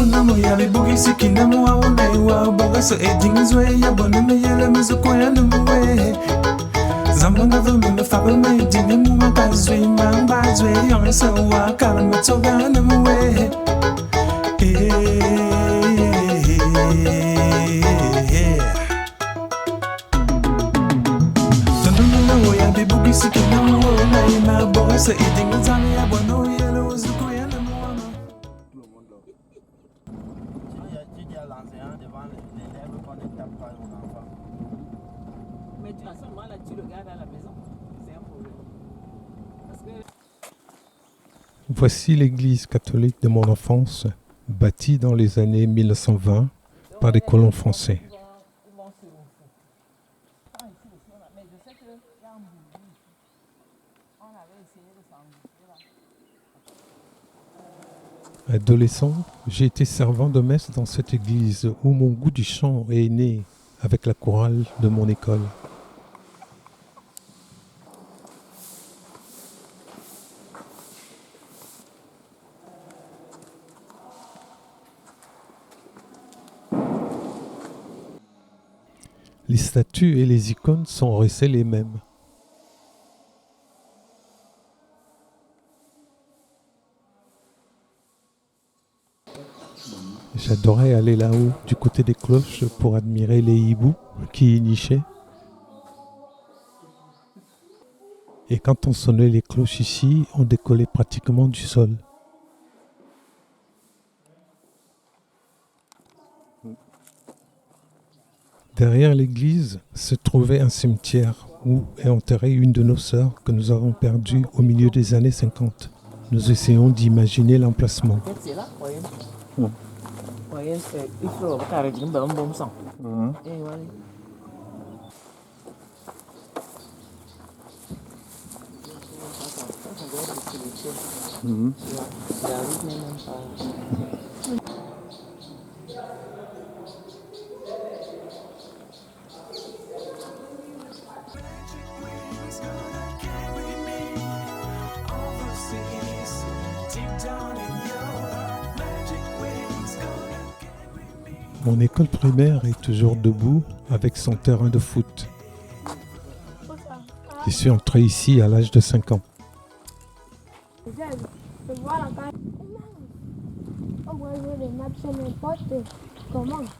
namo ya bibugi sikina mu awone wa boga so edingzwe ya boname yele muzukoya numwe Zamanga vumbi me faba me dinge mu magazwe mambazwe yon so wa kala me toga numwe Namo ya bibugi sikina mu awone ma boga so edingzwe ya boname yele muzukoya Mais tu as seulement là, tu le gardes à la maison. C'est un problème. Parce que... Voici l'église catholique de mon enfance, bâtie dans les années 1920 par des colons français. Adolescent, j'ai été servant de messe dans cette église où mon goût du chant est né avec la chorale de mon école. Les statues et les icônes sont restées les mêmes. J'adorais aller là-haut, du côté des cloches, pour admirer les hiboux qui y nichaient. Et quand on sonnait les cloches ici, on décollait pratiquement du sol. Derrière l'église se trouvait un cimetière où est enterrée une de nos sœurs que nous avons perdue au milieu des années 50. Nous essayons d'imaginer l'emplacement. Mon école primaire est toujours debout avec son terrain de foot. Je suis entré ici à l'âge de 5 ans.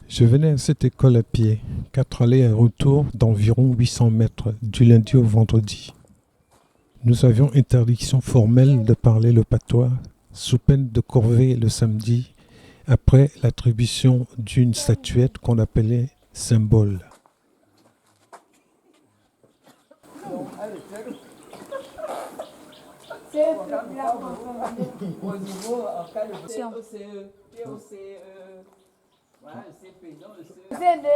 Je venais à cette école à pied, 4 allées et retours d'environ 800 mètres du lundi au vendredi. Nous avions interdiction formelle de parler le patois, sous peine de corvée le samedi, après l'attribution d'une statuette qu'on appelait symbole. C'est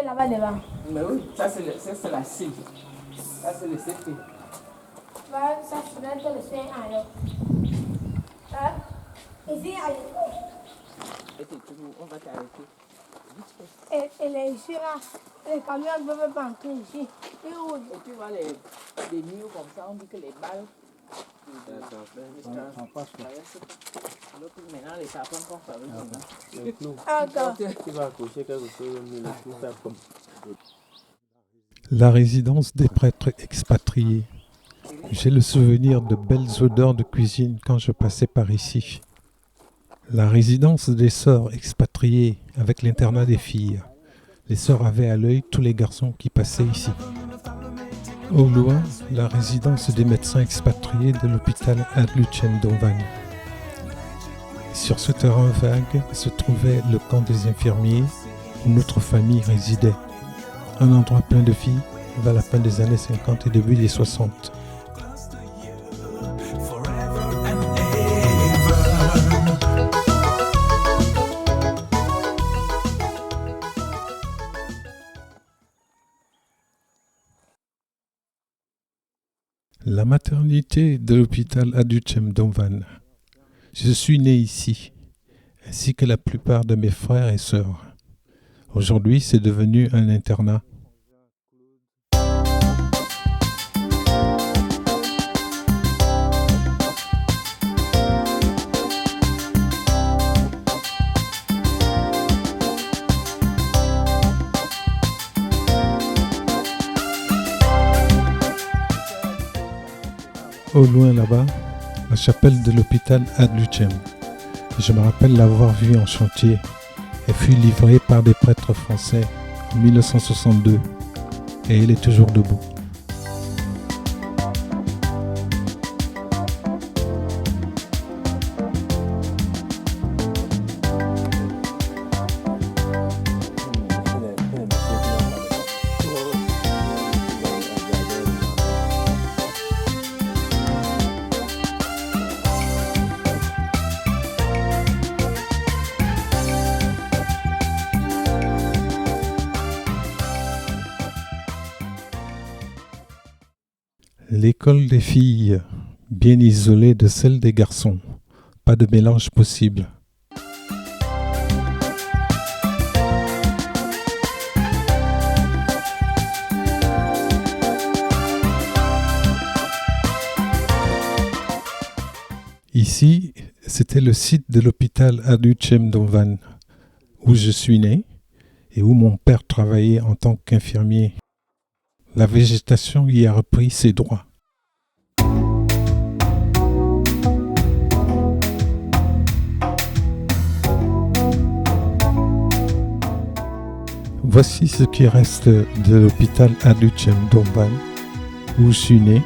là-bas. Mais oui, ça c'est la CIL. Ça c'est le CP. Ça c'est le CP. Ici, on va t'arrêter. et les ici là, les camions ne peuvent pas entrer ici. Et tu vois les murs comme ça, on dit que les balles. Maintenant, les cartons qu'on fabrique maintenant. Tu vas accrocher quelque chose, mais le tout faire comme. La résidence des prêtres expatriés. J'ai le souvenir de belles odeurs de cuisine quand je passais par ici. La résidence des sœurs expatriées avec l'internat des filles. Les sœurs avaient à l'œil tous les garçons qui passaient ici. Au loin, la résidence des médecins expatriés de l'hôpital Adluchem-Donvan. Sur ce terrain vague se trouvait le camp des infirmiers où notre famille résidait. Un endroit plein de filles vers la fin des années 50 et début des 60. La maternité de l'hôpital Adluchem-Donvan. Je suis né ici, ainsi que la plupart de mes frères et sœurs. Aujourd'hui, c'est devenu un internat. au loin là-bas, la chapelle de l'hôpital Ad-Lucem. Je me rappelle l'avoir vue en chantier. Elle fut livrée par des prêtres français en 1962 et elle est toujours debout. L'école des filles, bien isolée de celle des garçons. Pas de mélange possible. Ici, c'était le site de l'hôpital Ad-Lucem d'Onvan, où je suis né et où mon père travaillait en tant qu'infirmier. La végétation y a repris ses droits. Voici ce qui reste de l'hôpital Ad-Lucem d'Onvan, où je suis né,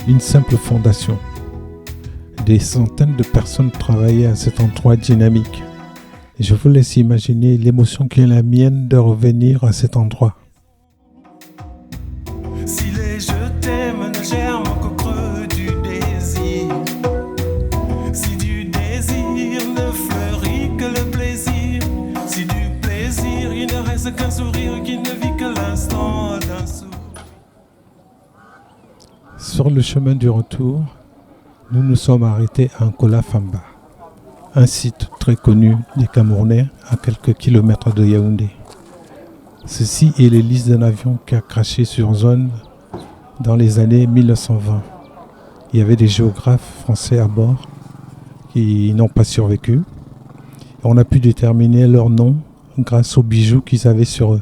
une simple fondation. Des centaines de personnes travaillaient à cet endroit dynamique. Et je vous laisse imaginer l'émotion qui est la mienne de revenir à cet endroit. Si les je t'aime ne germent qu'au creux du désir, si du désir ne fleurit que le plaisir, si du plaisir il ne reste qu'un sourire qui ne vit que l'instant d'un sourire. Sur le chemin du retour, nous nous sommes arrêtés à Nkola Famba, un site très connu des Camerounais à quelques kilomètres de Yaoundé. Ceci est l'hélice d'un avion qui a craché sur zone dans les années 1920. Il y avait des géographes français à bord qui n'ont pas survécu. On a pu déterminer leur nom grâce aux bijoux qu'ils avaient sur eux.